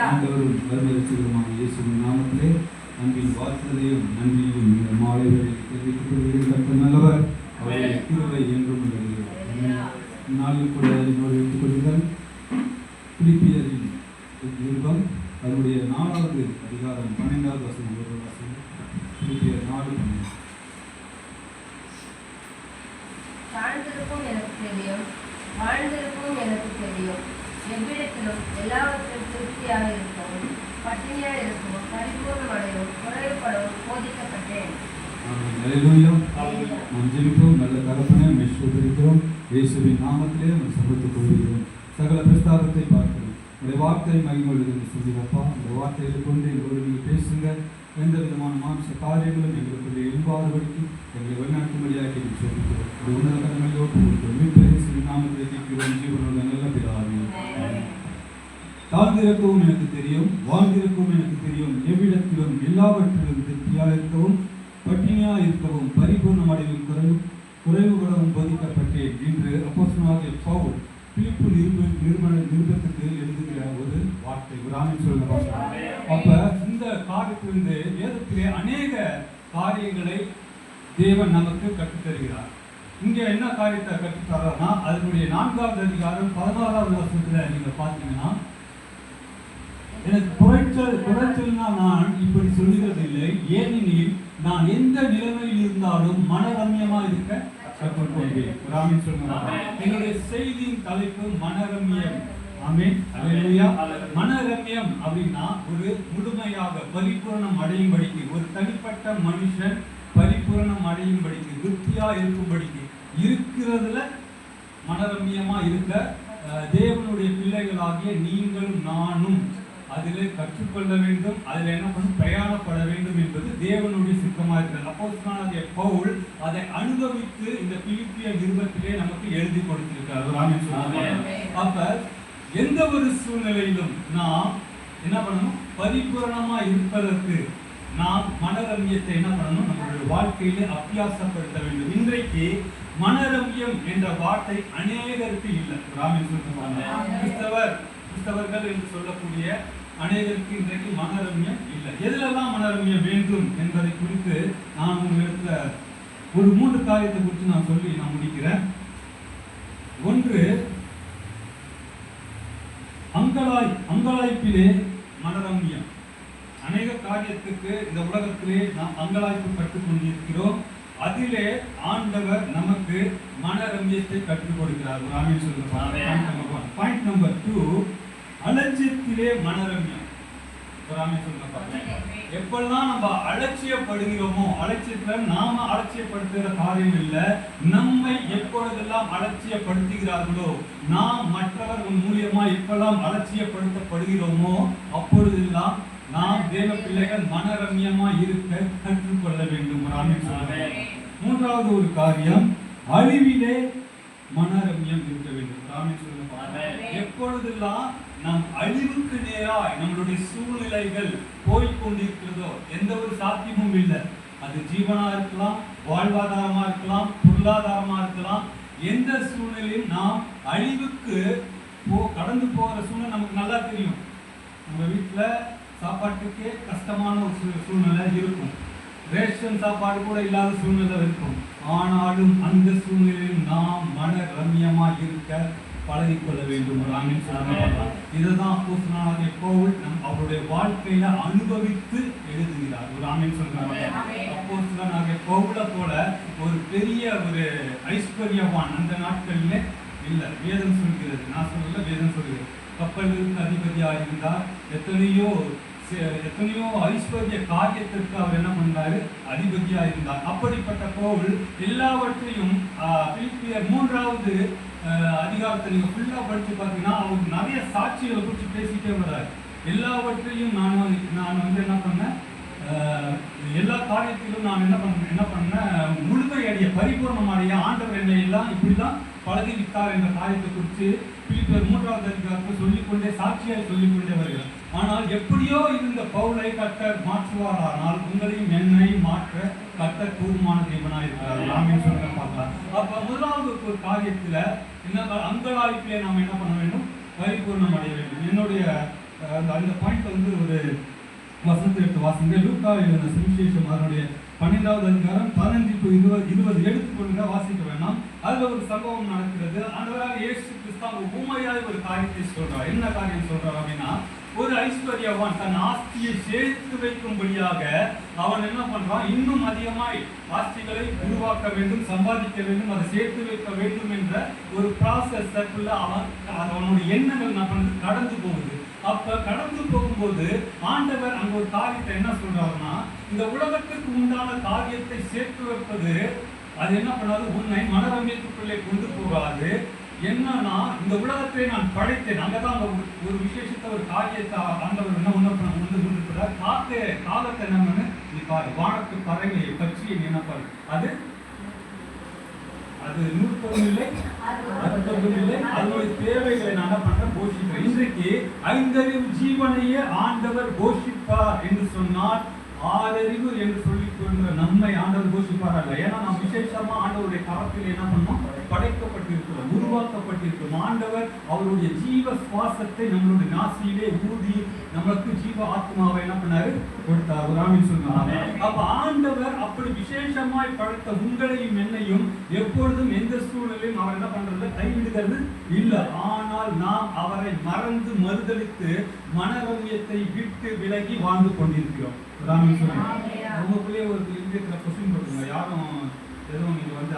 ஆண்டவரும் பரமரட்சகருமான இயேசுவின் நாமத்திலே அன்பின் வாழ்த்துதலையும் நன்றியையும் இந்த மாலை வேளையில் தெரிவித்துக் கொள்கிறேன். கர்த்தர் நல்லவர், அவருடைய கிருபை என்றும் உள்ளது. நாளில் கூட என்னோடு எடுத்துக் கொள்கிறேன். பிலிப்பியரின் நிருபம் அதனுடைய 4வது அதிகாரம் 12வது வசனம். ஒரு வசனம் பிலிப்பியர் 4:12. தாழ்ந்திருக்கும் எனக்கு தெரியும், வாழ்ந்திருக்கும் எனக்கு தெரியும், எவ்விடத்திலும் எல்லாவற்றிலும் திருப்தியாக இருக்கவும், பட்டினியாக இருக்கவும், பரிபூர்ணம் அடையவும், குறைவுபடவும் போதிக்கப்பட்டேன். நாம் ஜெபிப்போம். நல்ல தகப்பனே, உம்மை ஸ்தோத்திரிக்கிறோம். இயேசுவின் நாமத்திலே உம்மை சமர்ப்பித்துக் கொள்கிறோம். சகல பிரஸ்தாபத்தை பார்க்கிறோம். உடைய வார்த்தை மகிமையுள்ளது சொல்லிடப்பா. இந்த வார்த்தைகளை கொண்டு எங்களோடு நீங்கள் பேசுங்க. எந்த விதமான மாம்ச காரியங்களும் எங்களுக்குள்ளே எழும்பாதபடிக்கு எங்களை வழிநடத்தும்படியாக என்று சொல்லிக்கிறோம். ஒரு உன்னத கடமையோடு மீட்பரின் நாமத்தை கேட்கிறோம். ஜீவனோட நல்ல பிதாவே. தாழ்ந்திருக்கவும் எனக்கு தெரியும், வாழ்ந்திருக்கவும் எனக்கு தெரியும், எவ்விடத்திலும் எல்லாவற்றிலும் திருப்தியாக இருக்கவும், பட்டினியாக இருக்கவும், பரிபூர்ணம் அடைவில் குறைவுபடவும் போதிக்கப்பட்டேன் என்று அப்போஸ்தலனாகிய பவுல் பிலிப்பு நிருபத்துக்கு எழுதுகிற ஒரு வார்த்தை. ஒரு ஆமென் சொல்லுங்க. அப்ப இந்த காரியத்திலிருந்து வேதத்திலே அநேக காரியங்களை தேவன் நமக்கு கற்றுத்தருகிறார். இங்க என்ன காரியத்தை கற்றுத்தரார்னா, அதனுடைய 4வது அதிகாரம் 16வது வசனத்துல நீங்க பாத்தீங்கன்னா, எனக்கு குறைச்சல்னா நான் இப்படி சொல்லுகிறது இல்லை, ஏனெனில் நான் எந்த நிலைமையில் இருந்தாலும் மனரம்யமா இருக்க கற்றுக்கொண்டேன். என்னுடைய செய்தியின் தலைப்பு மனரம்யம். ஆமென், அல்லேலூயா. மனரம்யம் அப்படின்னா ஒரு முழுமையாக பரிபூரணம் அடையும்படிக்கு, ஒரு தனிப்பட்ட மனுஷன் பரிபூரணம் அடையும்படிக்கு, திருப்தியா இருக்கும்படிக்கு, இருக்கிறதுல மனரம்யமா இருக்க தேவனுடைய பிள்ளைகளாகிய நீங்களும் நானும் அதிலே கற்றுக்கொள்ள வேண்டும். அதில் என்ன பண்ணும், பிரயாணப்பட வேண்டும் என்பது தேவனுடைய சித்தமாக இருக்கிறது. அப்போஸ்தலனாகிய பவுல் அதை அனுபவித்து இந்த பிலிப்பியர் நிருபத்திலே நமக்கு எழுதி கொடுத்திருக்கிறார். அப்ப எந்த ஒரு சூழ்நிலையிலும் நாம் என்ன பண்ணணும், பரிபூரணமா இருப்பதற்கு நாம் மனரம்யத்தை என்ன பண்ணணும், நம்மளுடைய வாழ்க்கையிலே அபியாசப்படுத்த வேண்டும். இன்றைக்கு மனரம்யம் என்ற வார்த்தை அநேகருக்கு இல்லை. கிறிஸ்தவர்கள் என்று சொல்லக்கூடிய அநேகருக்கு இன்றைக்கு மனரம்யம் இல்லை. எதிலெல்லாம் மனரம்யம் வேண்டும் என்பதை குறித்து நான் உங்களிடத்துல ஒரு 3 காரியத்தை குறித்து நான் சொல்லி நான் முடிக்கிறேன். ஒன்று, அங்கலாய்ப்பிலே மனரம்யம். அநேக காரியத்துக்கு இந்த உலகத்திலே நாம் அங்கலாய்ப்பு கற்றுக் கொண்டிருக்கிறோம். அதிலே ஆண்டவர் நமக்கு மனரம்யத்தை கற்றுக் கொடுக்கிறார். ஒரு ஆமென் சொல்லுங்க. Point number 2, அலட்சியத்திலே மனரம்யம். ஒரு ஆமென் சொல்லுங்க. எப்பெல்லாம் நம்ம அலட்சியப்படுகிறோமோ, அலட்சியத்துல நாம அலட்சியப்படுத்துகிற காரியம் இல்லை, நம்மை எப்பொழுதெல்லாம் அலட்சியப்படுத்துகிறார்களோ, நாம் மற்றவர்கள் மூலியமா எப்பெல்லாம் அலட்சியப்படுத்தப்படுகிறோமோ அப்பொழுதெல்லாம் நாம் தேவ பிள்ளைகள் மனரம்யமா இருக்க கற்றுக்கொள்ள வேண்டும். ஒரு ஆமென் சொல்லுங்க. 3வது ஒரு காரியம், அழிவிலே மனரம்யம் இருக்க வேண்டும். ஒரு ஆமென் சொல்லுங்க. எப்பொழுதெல்லாம் நம் அழிவுக்கு நேராய் நம்மளுடைய சூழ்நிலைகள் போய்கொண்டிருக்கிறதோ, எந்த ஒரு சாத்தியமும் இல்லை, அது ஜீவனா இருக்கலாம், வாழ்வாதாரமா இருக்கலாம், பொருளாதாரமா இருக்கலாம், எந்த சூழ்நிலையும் நாம் அழிவுக்கு கடந்து போகிற சூழ்நிலை நமக்கு நல்லா தெரியும். நம்ம வீட்டுல சாப்பாட்டுக்கே கஷ்டமான ஒரு சூழ்நிலை இருக்கும், ரேஷன் சாப்பாடு கூட இல்லாத சூழ்நிலை இருக்கும். ஆனாலும் அந்த சூழ்நிலையில் நாம் மனரம்யமா இருக்க பழகிக்கொள்ள வேண்டும். இதுதான் அப்போஸ்தலனாகிய பவுல் அவருடைய வாழ்க்கையில அனுபவித்து எழுதுகிறார். ஒரு ஆமென் சொல்றாங்க. அப்போஸ்தலனாகிய பவுலை போல ஒரு பெரிய ஒரு ஐஸ்வர்யவான் அந்த நாட்களிலே இல்லை. வேதம் சொல்கிறது, நான் சொல்லல, வேதம் சொல்கிறது. கப்பலுக்கு அதிபதியாக இருந்தார். எத்தனையோ ஐஸ்வர்ய காரியத்திற்கு அவர் என்ன பண்ணாரு, அதிபதியாக இருந்தார். அப்படிப்பட்ட பவுல் எல்லாவற்றையும் பிலிப்பியர் 3வது அதிகாரத்தை நீங்க ஃபுல்லா படிச்சு பார்த்தீங்கன்னா, அவர் நிறைய சாட்சிகளை குறித்து பேசிட்டே வர்றாரு. எல்லாவற்றையும் நான் வந்து என்ன பண்ணேன், எல்லா காரியத்திலும் நான் என்ன பண்ணேன், முழுமையடைய, பரிபூர்ணம் அடைய ஆண்டவர் என்னை எல்லாம் இப்படிதான் பழகிவிட்டார் என்ற காரியத்தை குறித்து பிலிப்பியர் 3வது அதிகாரத்தில் சொல்லிக்கொண்டே சாட்சியாய் சொல்லிக்கொண்டே வருகிறார். ஆனால் எப்படியோ இருந்த பவுலை கர்த்தர் மாற்றுவாரானால் உங்களையும் என்னை மாற்ற கர்த்தர் கூர்மான தேவனாய் இருக்கிறார். ஆமென் சொல்ல பார்க்கலாம். அப்ப முதலாவது ஒரு காரியத்துல என்ன அங்கலாய்ப்பிலே நாம் என்ன பண்ண வேண்டும்? பரிபூர்ணம் அடைய வேண்டும். என்னுடைய அந்த பாயிண்ட் வந்து ஒரு வசனத்தை எடுத்து வாசிங்க. லூக்கா எழுதின சுவிசேஷம் அதனுடைய 12வது அதிகாரம் 15 to 20 எடுத்துக்கொள்ளுங்க, வாசிக்க வேண்டாம். அதுல ஒரு சம்பவம் நடக்கிறது. ஆண்டவராக இயேசு கிறிஸ்து அவங்க ஊமையாய் ஒரு காரியத்தை சொல்றார். என்ன காரியம் சொல்றார் அப்படின்னா, ஒரு ஐஸ்வர்யவான் தன் ஆஸ்தியை சேர்த்து வைக்கும்படியாக அவன் என்ன பண்றான்? இன்னும் அதிகமாய் ஆஸ்திகளை உருவாக்க வேண்டும், சம்பாதிக்க வேண்டும், அதை சேர்த்து வைக்க வேண்டும் என்ற ஒரு ப்ராசஸ் அவனுடைய எண்ணங்கள் என்ன பண்ணுது? கடந்து போகுது. அப்ப கடந்து போகும்போது ஆண்டவர் அங்க ஒரு காரியத்தை என்ன சொல்றாருன்னா, இந்த உலகத்துக்கு உண்டான காரியத்தை சேர்த்து வைப்பது அது என்ன பண்ணாது? உன்னை மனரம்யத்துக்குள்ளே கொண்டு போகாது. என்னன்னா, இந்த உலகத்தை நான் படைத்தேன். அங்கதான் ஒரு விசேஷத்தை ஒரு காரியத்தை ஆண்டவர் என்ன கொண்டிருக்கிறார்? காலத்தை என்னன்னு நீ பாரு, வானத்து பறவையை பற்றி என்ன பாரு, அது நூற்பதும் இல்லை, அறுபதும் இல்லை, அதனுடைய தேவைகளை நான் என்ன பண்றேன்? போஷிக்கிறேன். இன்றைக்கு 5 அறிவு ஜீவனையே ஆண்டவர் போஷிப்பார் என்று சொன்னால் 6 அறிவு என்று சொல்லிக் கொள்கிற நம்மை ஆண்டவர் போஷிப்பார் அல்ல. ஏன்னா நாம் விசேஷமா ஆண்டவருடைய கரத்தில் என்ன பண்ணோம்? படைக்கப்பட்டிருக்கிறோம், உருவாக்கப்பட்டிருக்கிறோம். ஆண்டவர் அவருடைய ஜீவ சுவாசத்தை நம்மளுடைய நாசியிலே ஊதி நமக்கு ஜீவ ஆத்மாவை என்ன பண்ணாரு? கொடுத்தார். ஒரு ஆமென் சொல்லுங்க. அப்ப ஆண்டவர் அப்படி விசேஷமாய் படைத்த உங்களையும் என்னையும் எப்பொழுதும் எந்த சூழ்நிலையும் அவர் என்ன பண்றது? கைவிடுகிறது இல்ல. ஆனால் நாம் அவரை மறந்து மறுதலித்து மனரம்யத்தை விட்டு விலகி வாழ்ந்து கொண்டிருக்கிறோம். ராமன் சொல்லுங்க. உங்களுக்குள்ளே ஒரு இந்தியத்துல கொஸ்டின் போட்டுங்க. யாரும் எதுவும் நீங்க வந்து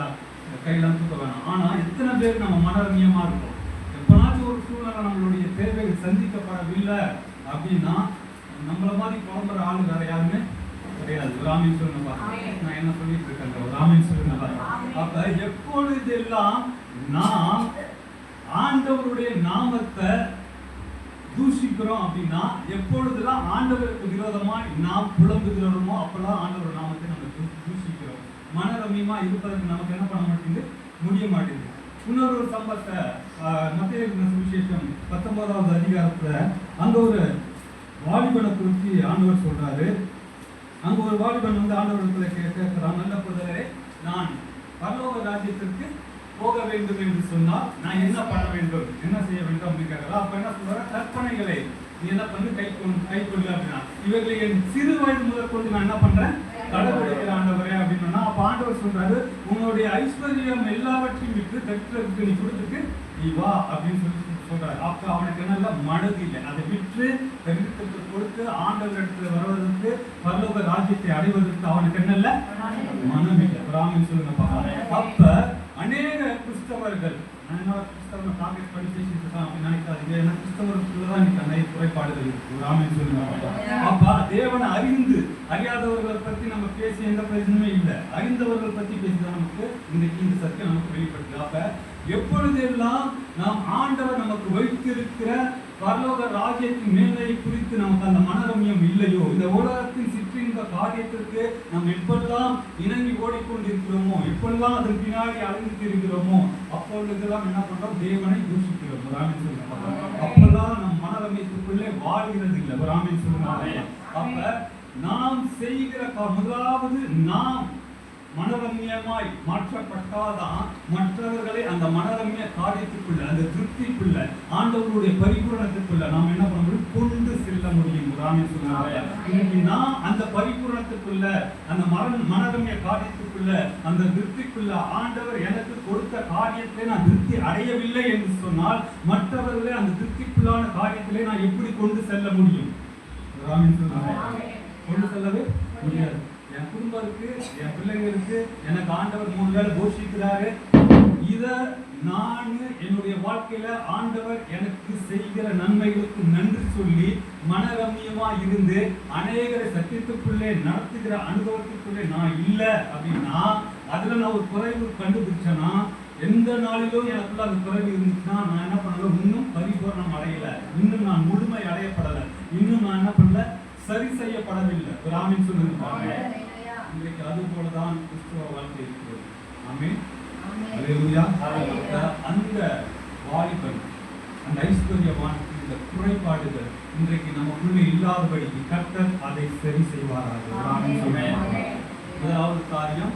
கையெல்லாம் தூக்க வேணாம். ஆனா எத்தனை பேர் நம்ம மனரம்யமா இருக்கோம்? எப்பனாச்சும் ஒரு சூழ்நிலை நம்மளுடைய தேவைகள் சந்திக்கப்படவில்லை அப்படின்னா நம்மள மாதிரி குழம்புற ஆளு வேற யாருமே கிடையாது. ராமன் சொல்லுங்க. நான் என்ன சொல்லிட்டு இருக்கேன்? ராமன் சொல்லுங்க. அப்ப எப்பொழுதெல்லாம் நாம் ஆண்டவருடைய நாமத்தை தூஷிக்கிறோம் அப்படின்னா, எப்பொழுதெல்லாம் ஆண்டவருக்கு விரோதமா நாம் புலம்புகிறோமோ அப்பெல்லாம் ஆண்டவர் நாமத்தை நம்ம தூஷிக்கிறோம். மனரம்யமா இருப்பதற்கு நமக்கு என்ன பண்ண மாட்டேங்குது? முடிய மாட்டேங்குது. இன்னொரு ஒரு சம்பவத்தை மத்தேயு சுவிசேஷம் 19வது அதிகாரத்துல அங்க ஒரு வாலிபனை குறித்து ஆண்டவர் சொல்றாரு. அங்க ஒரு வாலிபன் வந்து ஆண்டவரத்துல கேட்கிறான், நல்ல புதரே, நான் பரலோக ராஜ்யத்திற்கு போக வேண்டும் என்று சொன்னால் நான் என்ன பண்ண வேண்டும், என்ன செய்ய வேண்டும் அப்படின்னு கேட்கலாம். அப்ப என்ன சொல்ற? கற்பனைகளை நீ என்ன பண்ணு? கை கொள்ளு அப்படின்னா, இவர்களை என் சிறு வயது முதல் கொண்டு நான் என்ன பண்றேன்? கடைபிடிக்கிற ஆண்டவரே அப்படின்னா, அப்ப ஆண்டவர் சொல்றாரு, உன்னுடைய ஐஸ்வர்யம் எல்லாவற்றையும் விட்டு பெற்றதுக்கு நீ கொடுத்துட்டு நீ வா அப்படின்னு சொல்றாரு. அப்ப அவனுக்கு என்ன மனது இல்லை. அதை விற்று பெருத்துக்கு கொடுத்து ஆண்டவர் இடத்துல வருவதற்கு, பரலோக ராஜ்யத்தை அடைவதற்கு அவனுக்கு என்ன இல்லை? மனம் இல்லை. ராமன் சொல்லுங்க. அப்ப அநேக கிறிஸ்தவர்கள் கிறிஸ்தவர்கள் காங்கிரஸ் படி பேசிட்டு இருக்கான் அப்படின்னு நினைக்காதீங்க. ஏன்னா கிறிஸ்தவர்களுக்குள்ளதான் இன்னைக்கு நிறைய குறைபாடுகள் இருக்கு. ராமன் சொல்லுங்க. அப்ப தேவனை அறியாதவர்களை பத்தி நம்ம பேசி எந்த பிரச்சனையுமே இல்லை. அறிந்தவர்கள் பத்தி பேசிதான் நமக்கு இன்னைக்கு இந்த சத்தியம் நமக்கு வெளிப்படுது. அப்ப எப்பொழுதெல்லாம் நாம் ஆண்டவர் நமக்கு வைத்திருக்கிற பரலோக ராஜ்யத்தின் மேன்மையை குறித்து நமக்கு அந்த மனரம்யம் இல்லையோ, இந்த உலகத்தின் சிற்றின்ப காரியத்திற்கு நாம் எப்பெல்லாம் இணங்கி ஓடிக்கொண்டிருக்கிறோமோ, எப்பெல்லாம் அதன் பின்னாடி அழிந்து இருக்கிறோமோ, அப்பொழுதெல்லாம் என்ன பண்றோம்? தேவனை தூஷிக்கிறோம். ராமன் சொல்லுங்க. அப்பெல்லாம் நம் மனரம்யத்துக்குள்ளே வாழ்கிறது இல்லை. ராமன் சொல்லுங்க. அப்ப நாம் செய்கிற முதலாவது நாம் மனரம்யமாய் மாற்றப்பட்டாதான் மற்றவர்களை அந்த மனரம்ய காரியத்துக்குள்ள, அந்த திருப்திக்குள்ள, ஆண்டவருடைய பரிபூரணத்துக்குள்ள நாம் என்ன பண்ண முடியும்? கொண்டு செல்ல முடியும். ராமன் சொல்லுங்க. நான் அந்த பரிபூரணத்துக்குள்ள, அந்த மனரம்ய காரியத்துக்குள்ள, அந்த திருப்திக்குள்ள ஆண்டவர் எனக்கு கொடுத்த காரியத்தை நான் திருப்தி அடையவில்லை என்று சொன்னால் மற்றவர்களை அந்த திருப்திக்குள்ளான காரியத்திலே நான் எப்படி கொண்டு செல்ல முடியும்? ராமன் சொல்லுங்க. கொண்டு செல்லவே முடியாது. என் குடும்பம் இருக்கு, என் பிள்ளைங்க இருக்கு, எனக்கு ஆண்டவர் 3 வேளை போஷிக்கிறாரு. இத நான் என்னுடைய வாழ்க்கையில ஆண்டவர் எனக்கு செய்கிற நன்மைகளுக்கு நன்றி சொல்லி மனரம்யமா இருந்து அநேகரை சத்தியத்துக்குள்ளே நடத்துகிற அனுபவத்துக்குள்ளே நான் இல்லை அப்படின்னா, அதுல நான் ஒரு குறைவு கண்டுபிடிச்சேன்னா, எந்த நாளிலும் எனக்குள்ள அந்த குறைவு இருந்துச்சுன்னா நான் என்ன பண்ணல? இன்னும் பரிபூர்ணம் அடையல, இன்னும் நான் முழுமை அடையப்படல, இன்னும் நான் என்ன பண்ணல? சரி செய்யப்படவில்லை. ராமன் சொல்லுங்க. இன்றைக்கு அது போலதான் கிறிஸ்துவ வாழ்க்கை இருக்கிறது. ஆமென். அல்லேலூயா. அந்த வாலிபன், அந்த ஐஸ்வர்யவானுக்கு இந்த குறைபாடுகள் இன்றைக்கு நமக்குள்ள இல்லாதபடிக்கு கர்த்தர் அதை சரி செய்வாராக. முதலாவது காரியம்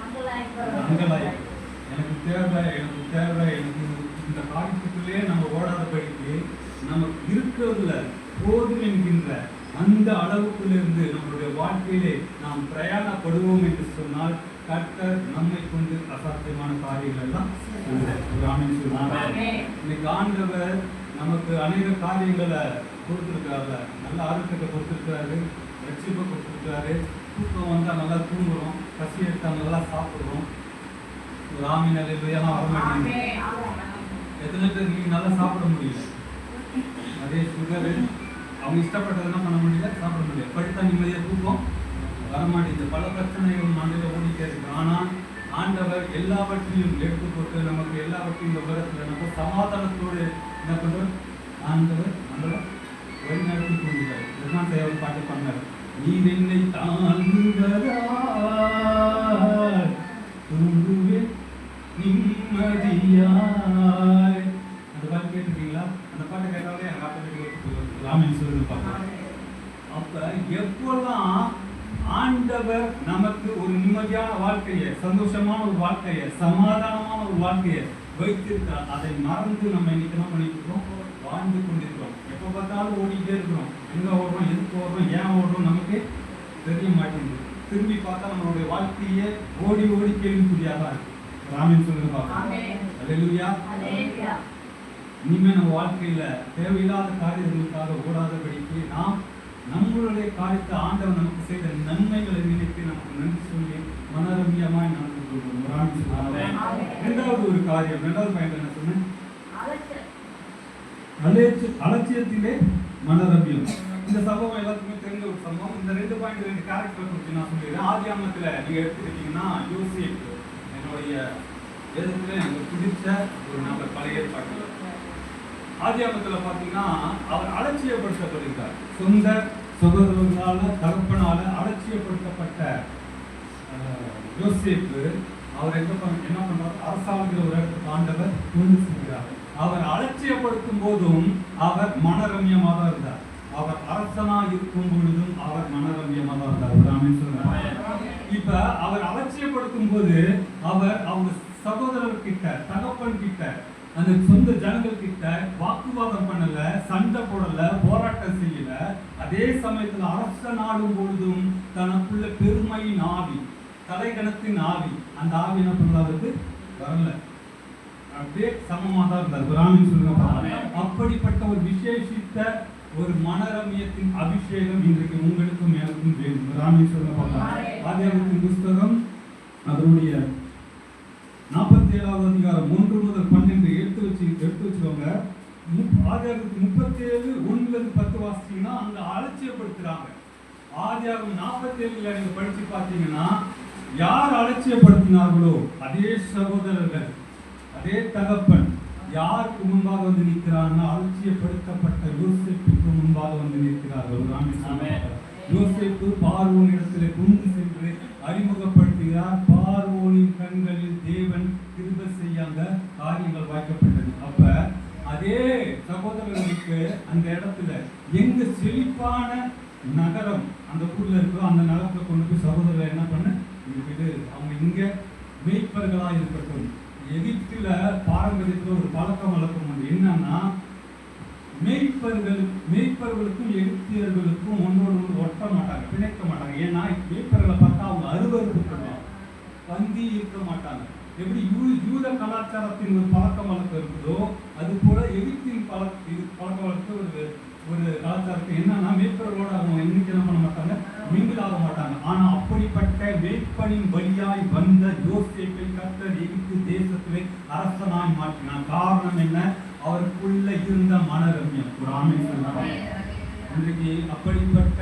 அங்கலாய்ப்பு. எனக்கு தேவை, எனக்கு தேவை, எனக்கு இந்த காரியத்துக்குள்ளே நம்ம ஓடாதபடிக்கு நமக்கு இருக்கிறதுல போதும் என்கின்ற அந்த அளவுக்குள்ளிருந்து நம்மளுடைய வாழ்க்கையிலே நாம் பிரயாணப்படுவோம் என்று சொன்னால் கர்த்தர் நம்மை கொண்டு அசாத்தியமான காரியங்கள் எல்லாம் இன்னைக்கு ஆண்டவர் நமக்கு அநேக காரியங்களை கொடுத்துருக்காருல. நல்ல ஆரோக்கியத்தை கொடுத்துருக்காரு, ரட்சிப்பை கொடுத்துருக்காரு. தூக்கம் வந்தால் நல்லா தூங்குறோம், பசி எடுத்தால் நல்லா சாப்பிடுறோம். ஒரு ஆமீன் அல்லேலூயா வரமாட்டேங்குது. எத்தனை பேர் நீங்க நல்லா சாப்பிட முடியல? அதே சுகரு அவங்க இஷ்டப்பட்டதெல்லாம் பண்ண முடியல, சாப்பிட முடியல. படுத்தா நிம்மதியாக தூக்கம் வரமாட்டேங்குது. பல பிரச்சனைகள் மண்ணில் ஓடிட்டே இருக்கு. ஆனால் ஆண்டவர் எல்லாவற்றையும் எடுத்து போட்டு நமக்கு எல்லாவற்றையும் இந்த உலகத்தில் நம்ம சமாதானத்தோடு என்ன பண்றோம்? ஆண்டவர் நம்மளை வழிநடத்தி கொண்டிருக்காரு. இதுதான் தேவை பாட்டு பண்ணார். நீர் என்னை தாங்குவதாய் தூங்குவேன் நிம்மதியாய். அந்த பாட்டு கேட்டிருக்கீங்களா? அந்த பாட்டு கேட்டாலே எனக்கு ஆட்டோமேட்டிக்காக ராமன் சொல்லுங்க பார்க்கலாம். அப்ப எப்பெல்லாம் ஆண்டவர் நமக்கு ஒரு நிம்மதியான வாழ்க்கையை, சந்தோஷமான ஒரு வாழ்க்கையை, சமாதானமான ஒரு வாழ்க்கையை வைத்திருக்கிறார், அதை மறந்து நம்ம இன்னைக்கு என்ன பண்ணிட்டு இருக்கோம்? வாழ்ந்து கொண்டிருக்கிறோம். எப்போ பார்த்தாலும் ஓடிட்டே இருக்கிறோம். எங்க ஓடுறோம், எதுக்கு ஓடுறோம், ஏன் ஓடுறோம் நமக்கு தெரிய மாட்டேங்குது. திரும்பி பார்த்தா நம்மளுடைய வாழ்க்கையே ஓடி ஓடி கேள்விக்குறியாக இருக்கு. ராமன் சொல்லுங்க பார்க்கலாம். அல்லேலூயா. இனிமே நம்ம வாழ்க்கையில தேவையில்லாத காரியங்களுக்காக ஓடாதபடிக்கு நாம் நம்மளுடைய காரியத்தை ஆண்டவர் நமக்கு செய்த நன்மைகளை நினைத்து நமக்கு நன்றி சொல்லி மனரம்யமாய் நடந்து கொள்வோம். இரண்டாவது ஒரு காரியம், இரண்டாவது பாயிண்ட் என்ன சொன்னேன்? அலட்சியத்திலே மனரம்யம். இந்த சம்பவம் எல்லாத்துக்குமே தெரிஞ்ச ஒரு சம்பவம். இந்த 2 கேரக்டர் பற்றி நான் சொல்லிடுறேன். ஆதியாகமத்துல நீங்க எடுத்துக்கிட்டீங்கன்னா யோசேப்பு என்னுடைய எதிர்த்துல எனக்கு பிடிச்ச ஒரு நபர் பழைய ஏற்பாட்டில். ஆதியாகமத்துல பார்த்தீங்கன்னா அவர் அலட்சியப்படுத்தப்படுகிறார். சொந்த சகோதரர்களால, தகப்பனால அலட்சியப்படுத்தப்பட்ட யோசேப்பு அவர் என்ன பண்றாரு? அரசாளுகிற ஒரு இடத்துக்கு ஆண்டவர் கொண்டு செல்கிறார். அவர் அலட்சியப்படுத்தும் போதும் அவர் மனரம்யமாக தான் இருந்தார். அவர் அரசனா இருக்கும் பொழுதும் அவர் மனரம்யமாக தான் இருந்தார். இப்ப அவர் அலட்சியப்படுத்தும் போது அவர் அவங்க சகோதரர்கிட்ட, தகப்பன் கிட்ட, அந்த சொந்த ஜனங்கள் கிட்ட வாக்குவாதம் பண்ணல, சண்டை போடல, போராட்டம் செய்யல. அதே சமயத்துல அரசன் ஆடும் பொழுதும் தனக்குள்ள பெருமையின் ஆவி, தலைகணத்தின் ஆவி, அந்த ஆவி என்ன பண்ணாதது வரல. அப்படியே சமமாக தான் இருந்தார். பிராமின் சொல்லுங்க. அப்படிப்பட்ட ஒரு விசேஷித்த ஒரு மனரம்யத்தின் அபிஷேகம் இன்றைக்கு உங்களுக்கும் எனக்கும் வேண்டும். பிராமின் சொல்லுங்க. ஆதியாகமத்தின் புஸ்தகம் அதனுடைய 47வது அதிகாரம் 1 முதல் 12 எடுத்து வச்சுக்கோங்க. ஆதியாகமம் 37 1-10 வாசிச்சீங்கன்னா அங்க அலட்சியப்படுத்துறாங்க. ஆதியாகமம் 47ல நீங்க படிச்சு பார்த்தீங்கன்னா யார் அலட்சியப்படுத்தினார்களோ அதே சகோதரர்கள், அதே தகப்பன் யாருக்கு முன்பாக வந்து நிற்கிறான்னா அலட்சியப்படுத்தப்பட்ட யோசேப்புக்கு முன்பாக வந்து நிற்கிறார்கள். யோசேப்பு பார்வோன் இடத்துல கொண்டு சென்று அறிமுகப்படுத்துகிறார். பார்வோனின் கண்களில் தேவன் கிருபை செய்யாத காரியங்கள் வாய்க்கப்பட்டது. அப்ப அதே சகோதரர்களுக்கு அந்த இடத்துல எங்க செழிப்பான நகரம் அந்த ஊர்ல இருக்கோ அந்த நகரத்தை கொண்டு போய் சகோதரர்கள் என்ன பண்ண அவங்க இங்க மேய்ப்பர்களா இருக்கட்டும். எகிப்துல பாரம்பரியத்துல ஒரு பழக்கம் வழக்கம் உண்டு. என்னன்னா மேய்ப்பர்களுக்கும் எகிப்தியர்களுக்கும் ஒன்றோடு ஒன்று ஒட்ட மாட்டாங்க, பிணைக்க மாட்டாங்க. ஏன்னா மேய்ப்பர்களை பார்த்தா அவங்க அருவருப்பு பண்ணுவாங்க, பந்தி இருக்க மாட்டாங்க. எப்படி யூத கலாச்சாரத்தின் ஒரு பழக்க வழக்கம் இருக்குதோ அது போல எகிப்தின் பழக்க வழக்கு ஒரு கலாச்சாரத்தை என்னன்னா மேய்ப்பர்களோட அவங்க இன்னைக்கு என்ன பண்ண மாட்டாங்க, மிங்கில் ஆக மாட்டாங்க. ஆனா அப்படிப்பட்ட மேய்ப்பனின் வழியாய் வந்த யோசேப்பை கர்த்தர் எகிப்து தேசத்திலே அரசனாய் மாற்றினார். காரணம் என்ன? அவருக்குள்ள இருந்த மனரம்யம். ஒரு ஆமென் சொல்லுங்க. இன்றைக்கு அப்படிப்பட்ட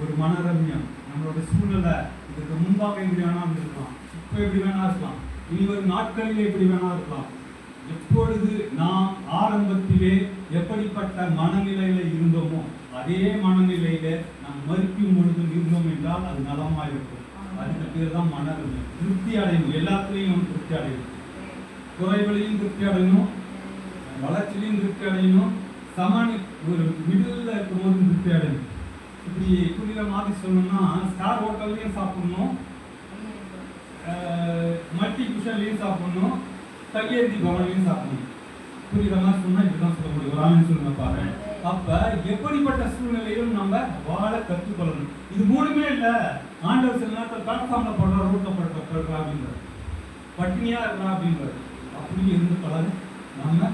ஒரு மனரம்யம் நம்மளோட சூழலை இதுக்கு முன்பாக எப்படி வேணா இருக்கலாம், இப்போ எப்படி வேணா இருக்கலாம், இனி ஒரு நாட்களிலே எப்படி வேணா இருக்கலாம். எப்பொழுது நாம் ஆரம்பத்திலே எப்படிப்பட்ட மனநிலையில இருந்தோமோ அதே மனநிலையில நாம் மறுக்கும் பொழுதும் இருந்தோம் என்றால் அது நலமாயிருக்கும். அதுக்கு பேர் தான் மனரம்யம். திருப்தி அடையணும், எல்லாத்துலேயும் திருப்தி அடையணும், குறைவிலையும் திருப்தி அடையணும், வளர்ச்சியிலையும் திருப்தி அடையணும், சமானி ஒரு மிடில் இருக்கும்போது திருப்தி அடையணும். இப்படி புரியுற மாதிரி சொல்லணும்னா ஸ்டார் ஹோட்டல்லையும் சாப்பிடணும், மல்டி குஷன்லையும் சாப்பிடணும், கையேந்தி பவன்லையும் சாப்பிடணும். புரியுற மாதிரி சொன்னா இப்படிதான் சொல்ல முடியும். ஒரு ஆளுன்னு சொல்லுங்க பாருங்க. அப்ப எப்படிப்பட்ட சூழ்நிலையும் நம்ம வாழ கற்றுக்கொள்ளணும். இது மூணுமே இல்ல, ஆண்டவர் சில நேரத்தில் பிளாட்ஃபார்ம்ல போடுற ரோட்ல படுறா அப்படின்றார், பட்டினியா இருக்கிறா அப்படின்றார். அப்படி இருந்து பலர் நம்ம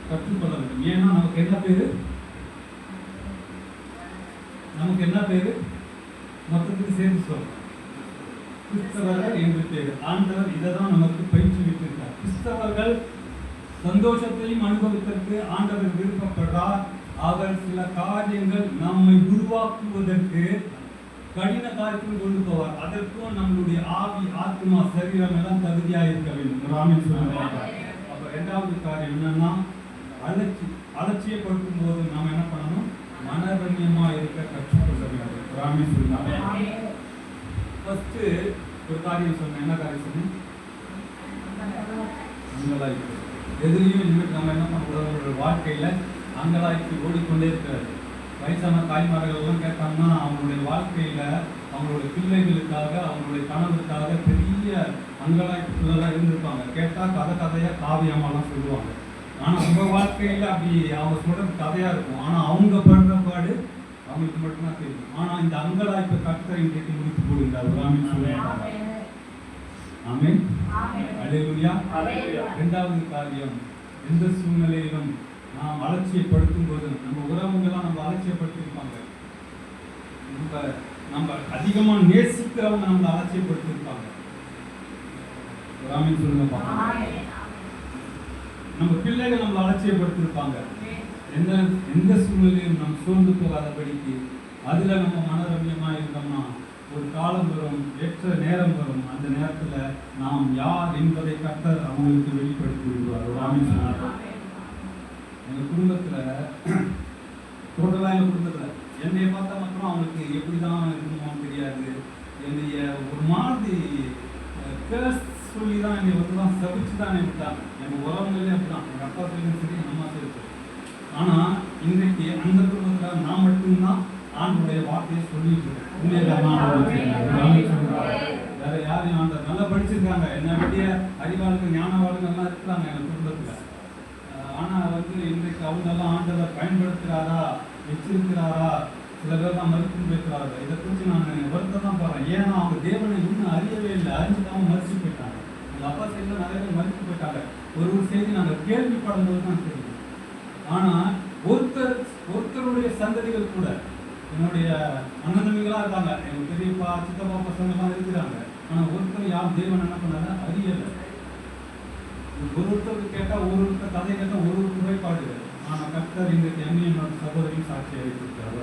கற்றுக்கொள்ள வேண்டும். ஏன்னா நமக்கு என்ன பேரு, நமக்கு என்ன பேரு, மொத்தத்துக்கு சேர்ந்து சொல்றோம், கிறிஸ்தவர்கள் என்று பேரு. ஆண்டவர் இதை தான் நமக்கு பயிற்றுவித்திருக்கார். கிறிஸ்தவர்கள் சந்தோஷத்தையும் அனுபவித்தற்கு ஆண்டவர் விருப்பப்படுறார். அவர் சில காரியங்கள் நம்மை உருவாக்குவதற்கு கடின காரியத்தில் கொண்டு போவார். அதற்கும் நம்மளுடைய ஆவி, ஆத்மா, சரீரம் எல்லாம் தகுதியா இருக்க வேண்டும். ராமன் சொல்லுவாங்க. அப்ப இரண்டாவது காரியம் என்னன்னா, அலட்சியப்படுத்தும் போது நாம் என்ன பண்ணணும், மனரம்யமா இருக்க கற்றுக்கொள்ள வேண்டும். ராமன் சொல்லுவாங்க. ஃபர்ஸ்ட் ஒரு காரியம் சொன்னேன். என்ன காரியம் சொன்னேன்? அங்கலாய்ப்பு. எதுலையும் இனிமேல் நம்ம என்ன பண்ணக்கூடாது, வாழ்க்கையில அங்கலாய்ப்பு ஓடிக்கொண்டே இருக்கிறாரு. வயசான தாய்மார்கள்லாம் கேட்டாங்கன்னா அவங்களுடைய வாழ்க்கையில அவங்களுடைய பிள்ளைகளுக்காக, அவங்களுடைய கணவருக்காக பெரிய அங்கலாய்ப்புலாம் இருந்திருப்பாங்க. கேட்டா கதையா காவியமாலாம் சொல்லுவாங்க. ஆனா அவங்க வாழ்க்கையில அப்படி அவங்க சொல்றது கதையா இருக்கும். ஆனா அவங்க படுற பாடு அவங்களுக்கு மட்டும்தான் தெரியும். ஆனா இந்த அங்கலாய்ப்பை கர்த்தர் இன்றைக்கு முடித்து போடுகிறார். ஆமென் சொல்லுவாங்க. ஆமென். அல்லேலூயா. இரண்டாவது காரியம், எந்த சூழ்நிலையிலும் நாம் அலட்சியப்படுத்தும் போது, நம்ம உறவுங்கெல்லாம் நம்ம அலட்சியப்படுத்திருப்பாங்க, நம்ம அதிகமா நேசிக்கிறவங்க நம்மளை அலட்சியப்படுத்திருப்பாங்க. ஆமென் சொல்லுங்க. நம்ம பிள்ளைகள் நம்மளை அலட்சியப்படுத்திருப்பாங்க. எந்த சூழ்நிலையும் நாம் சோர்ந்து போகாதபடிக்கு அதுல நம்ம மனரம்யமா இருந்தோம்னா ஒரு காலம் வரும், ஏற்ற நேரம் வரும். அந்த நேரத்துல நாம் யார் என்பதை கர்த்தர் அவங்களுக்கு வெளிப்படுத்தி விடுவார். ஆமென் சொன்னார். எங்க குடும்பத்துல டோட்டலா எங்க குடும்பத்துல என்னைய பார்த்தா மாத்திரம் அவங்களுக்கு எப்படிதான் இருக்கணுமோ தெரியாது. என்னைய ஒரு மாதிரி சொல்லி தான் என்னை தான் சபிச்சு தான் என்னை விட்டாங்க. எங்க உறவுங்களே அப்படிதான், எங்க அப்பா சைடும் சரி, எங்க அம்மா சைடும் சரி. ஆனா இன்றைக்கு அந்த குடும்பத்துல நான் மட்டும்தான் ஆண்டுடைய வார்த்தையை சொல்லிட்டு இருக்கேன். வேற யாரையும் ஆண்டவர் நல்லா படிச்சிருக்காங்க, என்ன வேண்டிய அறிவாளுக்கு ஞானவாளுக்கு எல்லாம் இருக்கிறாங்க எங்க குடும்பத்துல. ஆனா இன்றைக்கு அவங்க எல்லாம் ஆண்டவர் பயன்படுத்துறாரா, வச்சிருக்கிறாரா, சில பேர் தான் மறுத்து வைக்கிறாரு. இதை குறித்து நான் வருத்தம் தான் போறேன். ஏன்னா அவங்க தேவனை இன்னும் அறியவே இல்லை, அறிஞ்சுக்காம மறுத்து போயிட்டாங்க. எங்க அப்பா சைடுல நிறைய பேர் மறுத்து போயிட்டாங்க. ஒரு செய்தி நாங்கள் கேள்விப்படும் போது தான் தெரியும். ஆனா ஒருத்தருடைய சந்ததிகள் கூட என்னுடைய அண்ணன் தம்பிகளா இருக்காங்க, எங்க பெரியப்பா சித்தப்பா பசங்க எல்லாம் இருக்கிறாங்க. ஆனா ஒருத்தர் யார் தேவன் என்ன பண்ணாங்க அறியல. ஒருத்தருக்கு கேட்டா ஒருத்தர் கதை கேட்டா ஒரு குறைபாடுகள். ஆனா கர்த்தர் இன்றைக்கு என்னோட சகோதரியும் சாட்சியை வைத்திருக்கிறார்.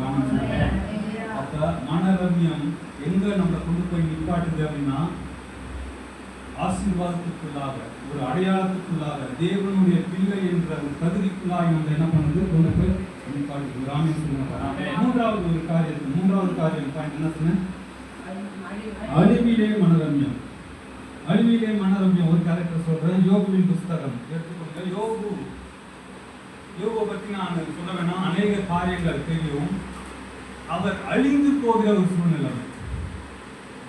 அப்ப மனரம்யம் எங்க நம்ம கொண்டு போய் நிப்பாட்டுது அப்படின்னா, ஆசீர்வாதத்துக்குள்ளாக, ஒரு அடையாளத்துக்குள்ளாக, தேவனுடைய பிள்ளை என்ற ஒரு தகுதிக்குள்ளாக நம்ம என்ன பண்ணுது, கொண்டு போய் நிப்பாட்டுது. ராமன் சொல்லுங்க. மூன்றாவது காரியம் பாயிண்ட் என்ன சொன்ன, அழிவிலே மனரம்யம். அழிவிலே மனரம்யம் ஒரு கேரக்டர் சொல்றேன். யோபுவின் புஸ்தகம் எடுத்துக்கோங்க. யோபு பற்றி நான் சொல்ல வேணாம், அநேக காரியங்கள் தெரியும். அவர் அழிந்து போகிற ஒரு சூழ்நிலை.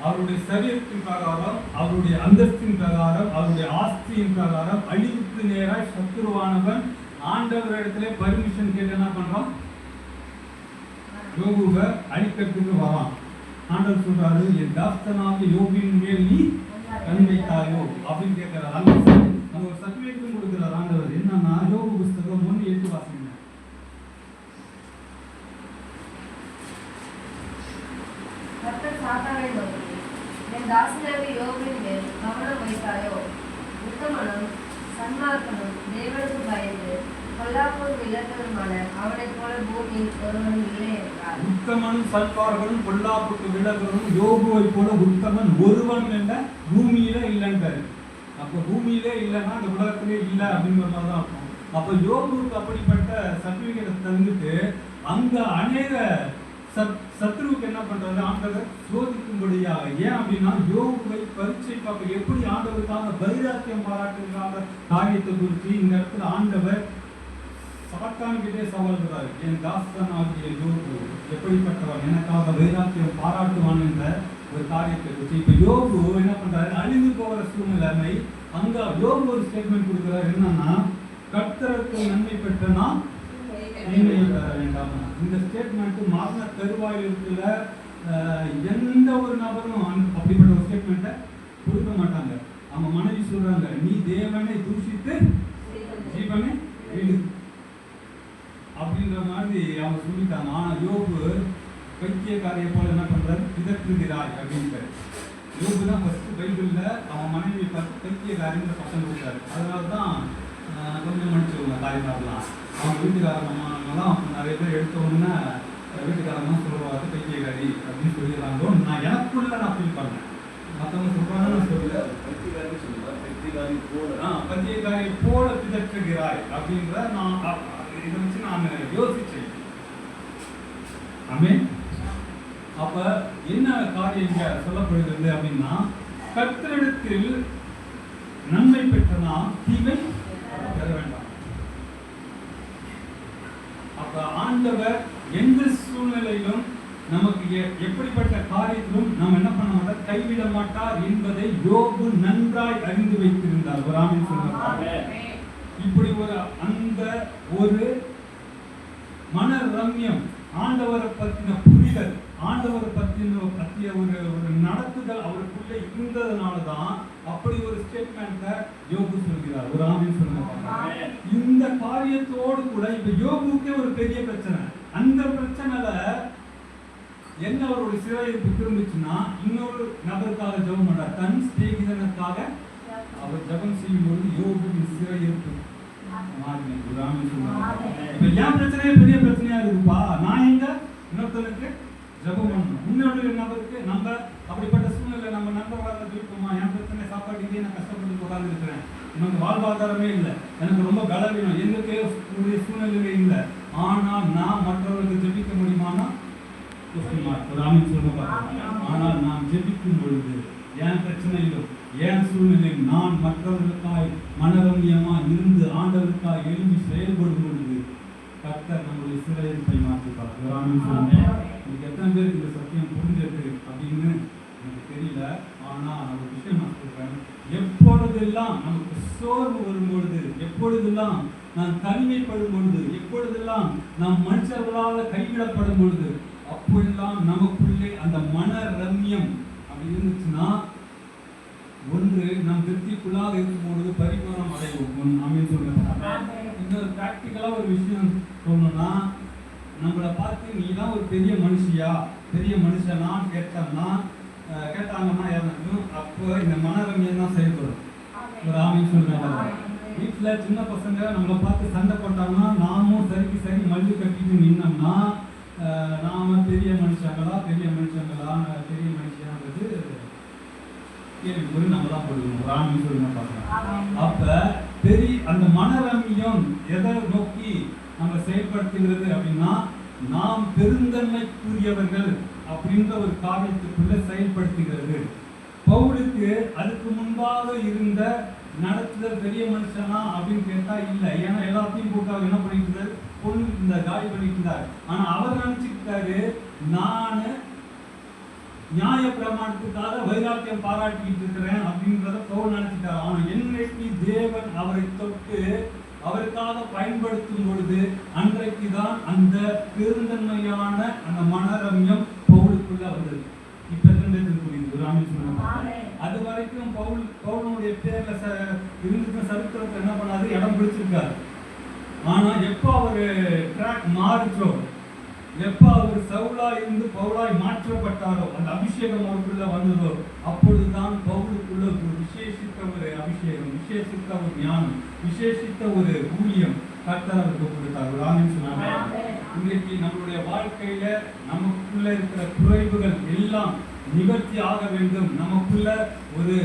அவருடைய சரீரத்தின் பிரகாரம், அவருடைய அந்தஸ்தின் பிரகாரம், அவருடைய ஆஸ்தியின் பிரகாரம் அழிவுக்கு நேராய் சத்துருவானவன் ஆண்டவரிடத்திலே பர்மிஷன் கேட்டு என்ன பண்றான், யோபுவை அழிக்கிறதுக்கு வரான். ஆண்டவர் சொல்றாரு, என் தாஸ்தனாகிய யோபின் மேல் நீ கண் வைத்தாயோ அப்படின்னு கேட்கிறார். அந்த ஒரு சர்டிபிகேட்டும் கொடுக்கிறார் ஆண்டவர். என்னன்னா, யோபு புஸ்தகம் 1:8 வாசிங்க. கர்த்தர் சாத்தானை நோக்கி, என் தாசனாகிய யோபின் மேல் கவனம் வைத்தாயோ, உத்தமனும் சன்மார்க்கனும் தேவனுக்கு பயந்து பொல்லாப்பும் விலகுமான அவனைப் போல பூமியில் ஒருவனும் இல்லை என்றார். உத்தமனும் சன்மார்க்கனும் பொல்லாப்புக்கு விலகுவனும் யோபுவை போல உத்தமன் ஒருவன் என்ற பூமியில இல்லைன்றாரு. அப்ப பூமியிலே இல்லைன்னா அந்த உலகத்திலே இல்லை அப்படிங்கிற மாதிரி தான் இருக்கும். அப்ப யோபுவுக்கு அப்படிப்பட்ட சர்டிபிகேட்டை தந்துட்டு அங்க அநேக சத்ருவுக்கு என்ன பண்றாரு ஆண்டவர் சோதிக்கும்படியாக. ஏன் அப்படின்னா யோபுவை பரீட்சை பார்க்க எப்படி ஆண்டவருக்காக வைராக்கியம் பாராட்டுகிற காரியத்தை குறித்து இந்த இடத்துல ஆண்டவர் சாத்தான் கிட்டே சவால்கிறார். என் தாசன் ஆகிய யோபு எப்படிப்பட்டவன், எனக்காக வைராக்கியம் பாராட்டுவான் என்ற ஒரு காரியத்தை குறித்து இப்ப யோபு என்ன பண்றாரு, அழிந்து போகிற சூழ்நிலைமை அங்க யோபு ஒரு ஸ்டேட்மெண்ட் கொடுக்கிறார். என்னன்னா, கர்த்தருக்கு நன்மை பெற்ற நாம் தீமையை பெற வேண்டாம். இந்த ஸ்டேட்மெண்ட் மரண தருவாயில் இருக்கிற எந்த ஒரு நபரும் அப்படிப்பட்ட ஒரு ஸ்டேட்மெண்ட்டை கொடுக்க மாட்டாங்க. அவங்க மனைவி சொல்றாங்க, நீ தேவனை தூஷித்து ஜீவனை விடு அப்படின்ற மாதிரி அவங்க சொல்லிட்டாங்க. ஆனா யோபு பைத்தியக்காரையை போல என்ன பண்றாரு, பிதற்றுகிறாய் அப்படின்றாரு. யோபு தான் ஃபர்ஸ்ட் பைபிள்ல அவன் மனைவியை பார்த்து பைத்தியக்காரின்ற பட்டம் கொடுத்தாரு. அதனாலதான் கொஞ்சம் மன்னிச்சுக்கோங்க காரியத்தாரலாம். அவங்க வீட்டுக்காரங்கலாம் நிறைய பேர் எடுத்த உடனே வீட்டுக்காரங்கலாம் சொல்லுவாங்க பைத்தியக்காரி அப்படின்னு சொல்லிடுறாங்களோ நான் எனக்குள்ள நான் ஃபீல் பண்ணேன். மற்றவங்க சொல்றாங்க நான் சொல்லல, பைத்தியக்காரி போல பிதற்றுகிறாய் அப்படின்ற நான் இதை வச்சு நான் யோசிச்சேன். ஆமென். அப்ப என்ன காரியம் இங்க சொல்லப்படுகிறது அப்படின்னா, கர்த்தரிடத்தில் நன்மை பெற்றனா தீமை பெற வேண்டாம். அப்ப ஆண்டவர் எந்த சூழ்நிலையிலும் நமக்கு எப்படிப்பட்ட காரியத்திலும் நாம் என்ன பண்ண மாட்டார், கைவிட மாட்டார் என்பதை யோபு நன்றாய் அறிந்து வைத்திருந்தார். ஒரு ஆமென் சொல்லுங்க. இப்படி அந்த ஒரு மன ரம்யம், ஆண்டவரை பற்றின புரிதல், ஆண்டவரை பற்றிய ஒரு நடத்துதல் அவருக்குள்ள இருந்ததுனாலதான் அப்படி ஒரு ஸ்டேட்மெண்ட்டை யோபு சொல்கிறார். ஒரு ஆமென் சொல்லுங்க. இந்த காரியத்தோடு கூட இப்ப யோபுக்கே ஒரு பெரிய பிரச்சனை. அந்த பிரச்சனைல என்ன அவருடைய சிறையிருப்பு திரும்பிச்சுன்னா, இன்னொரு நபருக்காக ஜெபம் பண்றார். தன் சிநேகிதனுக்காக அவர் ஜெபம் செய்யும்போது யோபுவின் சிறையிருப்பு மாறினது. ஒரு ஆமென் சொல்லுங்க. இப்ப என் பிரச்சனையே பெரிய பிரச்சனையா இருக்குப்பா, நான் எங்க இன்னொருத்தனுக்கு ஜெபம் பண்ணணும். இன்னொரு நபருக்கு நம்ம அப்படிப்பட்ட சூழ்நிலை நம்ம நண்பர்களாக இருக்கோமா, என் பிரச்சனை சாப்பாட்டுக்கே நான் கஷ்டப்பட்டு உட்கார்ந்து இருக்கிறேன், எனக்கு வாழ்வாதாரமே இல்லை, எனக்கு ரொம்ப பலவீனம், எங்களுக்கே சூழ்நிலை இல்லை, ஆனால் நான் மற்றவர்களுக்கு ஜெபிக்க முடியுமானா ஒரு ஆமென் சொல்லுங்க. ஆனால் நான் ஜெபிக்கும் பொழுது என் பிரச்சனையிலும் என் சூழ்நிலையில் நான் மற்றவர்களுக்காய் மனரம்யமா இருந்து ஆண்டவருக்காய் எழும்பி செயல்படும் பொழுது கர்த்தர் நம்முடைய சிறையிருப்பை மாற்றிப்பார். ஒரு ஆமென் சொல்லுங்க. எனக்கு எத்தனை பேருக்கு இந்த சத்தியம் புரிஞ்சிருக்கு அப்படின்னு எனக்கு தெரியல. ஆனா ஒரு விஷயம் நான் சொல்றேன், எப்பொழுதெல்லாம் நமக்கு சோர்வு வரும்பொழுது, எப்பொழுதெல்லாம் நான் தனிமைப்படும் பொழுது, எப்பொழுதெல்லாம் நாம் மனுஷர்களால் கைவிடப்படும் பொழுது, அப்பொழுதெல்லாம் நமக்குள்ளே அந்த மன ரம்யம் அப்படி இருந்துச்சுன்னா, ஒன்று நம் திருப்திக்குள்ளாக இருக்கும்பொழுது பரிபூரணம் அடைவோம். ஆமென் சொல்லுங்க. இன்னொரு பிராக்டிக்கலா ஒரு விஷயம் சொல்லணும்னா, நம்மளை பார்த்து நீ தான் ஒரு பெரிய மனுஷியா பெரிய மனுஷனா கேட்டாங்கன்னா யாருக்கும் அப்போ இந்த மனரம்யம் தான் செயல்படும். ஒரு ஆமென் சொல்லுங்க. வீட்டில் சின்ன பசங்க நம்மளை பார்த்து சண்டை போட்டாங்கன்னா நாமும் சரிக்கு சரி மல்லு கட்டிட்டு நின்னோம்னா நாம பெரிய மனுஷங்களா பெரிய மனுஷியான்றது கேள்வி நம்ம தான் போடுவோம். ஒரு ஆமென் சொல்லுங்க பார்க்கலாம். அப்ப அந்த மனரம்யம் எதை நோக்கி நம்ம செயல்படுத்துகிறது அப்படின்னா, நாம் பெருந்தன்மைக்குரியவர்கள் அப்படின்ற ஒரு காரியத்துக்குள்ள செயல்படுத்துகிறது. பவுலுக்கு அதுக்கு முன்பாக இருந்த நடத்துதல் பெரிய மனுஷனா அப்படின்னு கேட்டா இல்லை. ஏன்னா எல்லாத்தையும் போட்டு அவர் என்ன பண்ணிட்டு இருந்தார், இந்த காய் பண்ணிட்டு இருந்தார். ஆனா அவர் நினைச்சுக்கிட்டாரு, நான் நியாய பிரமாணத்துக்காக வைராக்கியம் பாராட்டிட்டு இருக்கிறேன் அப்படின்றத பவுல் நினைச்சிட்டார். ஆனா என்னைக்கு தேவன் அவரை தொட்டு அவருக்காக பயன்படுத்தும் பொழுது அன்றைக்கு தான் அந்த பெருந்தன்மையான அந்த மனரம்யம் பவுலுக்குள்ள வந்தது. இப்ப புரியுது. அது வரைக்கும் பவுலுடைய பேர்ல இருந்துட்டு சரித்திரத்தை என்ன பண்ணாரு, இடம் பிடிச்சிருக்காரு. ஆனா எப்ப அவரு ட்ராக் மாறுச்சோ, எப்ப அவர் சவுலா இருந்து பவுலாய் மாற்றப்பட்டாரோ, அந்த அபிஷேகம் அவருக்குள்ள வந்ததோ, அப்பொழுதுதான் பவுலுக்குள்ள ஒரு விசேஷித்த ஒரு அபிஷேகம், விசேஷித்த ஒரு ஞானம், விசேஷித்த ஒரு ஊழியம் கர்த்தர் அவருக்கு கொடுத்தார். ஒரு ஆமென் சொன்னாங்க. இன்றைக்கு நம்மளுடைய வாழ்க்கையில நமக்குள்ள இருக்கிற குறைவுகள் எல்லாம் நிவர்த்தி ஆக வேண்டும், நமக்குள்ள ஒரு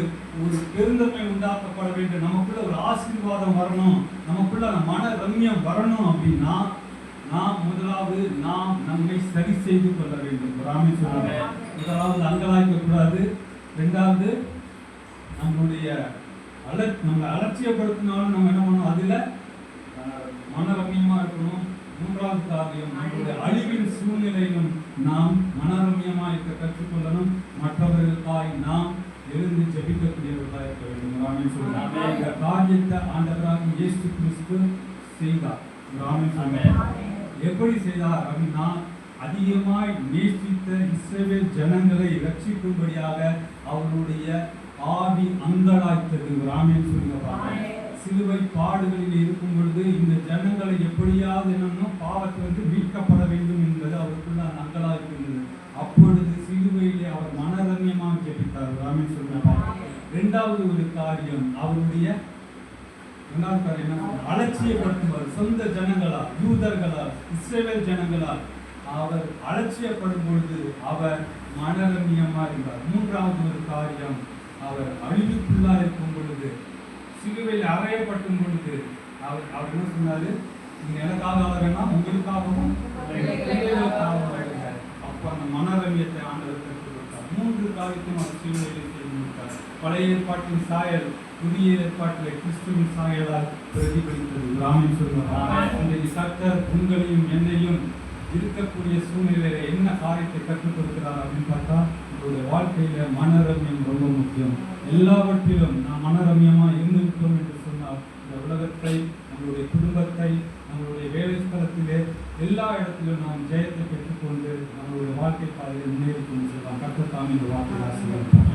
பெருந்தன்மை உண்டாக்கப்பட வேண்டும், நமக்குள்ள ஒரு ஆசீர்வாதம் வரணும், நமக்குள்ள மன ரம்யம் வரணும் அப்படின்னா நாம் நம்மை சரி செய்து கொள்ள வேண்டும். ராமே சொல்லுங்க. முதலாவது அங்கலாய்க்க கூடாது. இரண்டாவது நம்மளுடைய நம்மளை அலட்சியப்படுத்தினாலும் நம்ம என்ன பண்ணணும், அதுல மனரம்யமா இருக்கணும். மூன்றாவது காரியம், நம்மளுடைய அழிவின் சூழ்நிலையிலும் நாம் மனரம்யமா இருக்க கற்றுக்கொள்ளணும். மற்றவர்களுக்காய் நாம் எழுந்து ஜெபிக்கக்கூடியவர்களாக இருக்க வேண்டும். ராமே சொல்லுங்க. இந்த காரியத்தை ஆண்டவராக இயேசு கிறிஸ்து செய்தார். ராமே சொல்லுங்க. எப்படி செய்தார் அப்படின்னா, அதிகமாய் நேசித்த இஸ்ரவேல் ஜனங்களை ரட்சிக்கும்படியாக அவருடைய ஆவி அங்கலாய்த்தது. ராமேன் சொல்லுங்க. சிலுவை பாடுகளில் இருக்கும் பொழுது இந்த ஜனங்களை எப்படியாவது என்னன்னா பாவத்திலிருந்து மீட்கப்பட வேண்டும் என்பது அவருக்குள்ள அங்கலாய்த்திருந்தது. அப்பொழுது சிலுவையிலே அவர் மனரம்யமாக ஜெபித்தார். ராமேன் சொல்லுங்க. இரண்டாவது ஒரு காரியம், அவருடைய அலட்சியப்படுத்துவார். சொந்த ஜனங்களா, யூதர்களா, இஸ்ரவேல் ஜனங்களா அவர் அலட்சியப்படும் பொழுது அவர் மனரம்யமா இருந்தார். மூன்றாவது ஒரு காரியம், அவர் அழிவுக்குள்ளா இருக்கும் பொழுது, சிலுவையில் அறையப்படும் பொழுது அவர் என்ன சொன்னாரு, நீங்க எனக்காக அழகன்னா உங்களுக்காகவும் அப்ப அந்த மனரம்யத்தை ஆண்டவர் கற்றுக் கொடுத்தார். மூன்று காரியத்தையும் அவர் சிலுவையில் செய்து கொடுத்தார். பழைய ஏற்பாட்டின் சாயல் புதிய ஏற்பாட்டில் கிறிஸ்துவின் சாயலால் பிரதிபலித்தது. ராமன் சொல்லுவார். கர்த்தர் உங்களையும் என்னையும் இருக்கக்கூடிய சூழ்நிலையில என்ன காரியத்தை கற்றுக் கொடுக்கிறார் அப்படின்னு பார்த்தா, உங்களுடைய வாழ்க்கையில மனரம்யம் ரொம்ப முக்கியம். எல்லாவற்றிலும் நாம் மனரம்யமா இருந்திருக்கிறோம் என்று சொன்னால் இந்த உலகத்தை, நம்மளுடைய குடும்பத்தை, நம்மளுடைய வேலை ஸ்தலத்திலே எல்லா இடத்திலும் நாம் ஜெயத்தை பெற்றுக்கொண்டு நம்மளுடைய வாழ்க்கை பாதையில் முன்னேறி கொண்டு செல்லலாம். கர்த்தர் தாமே இந்த வார்த்தையை ஆசீர்வதிப்பார்.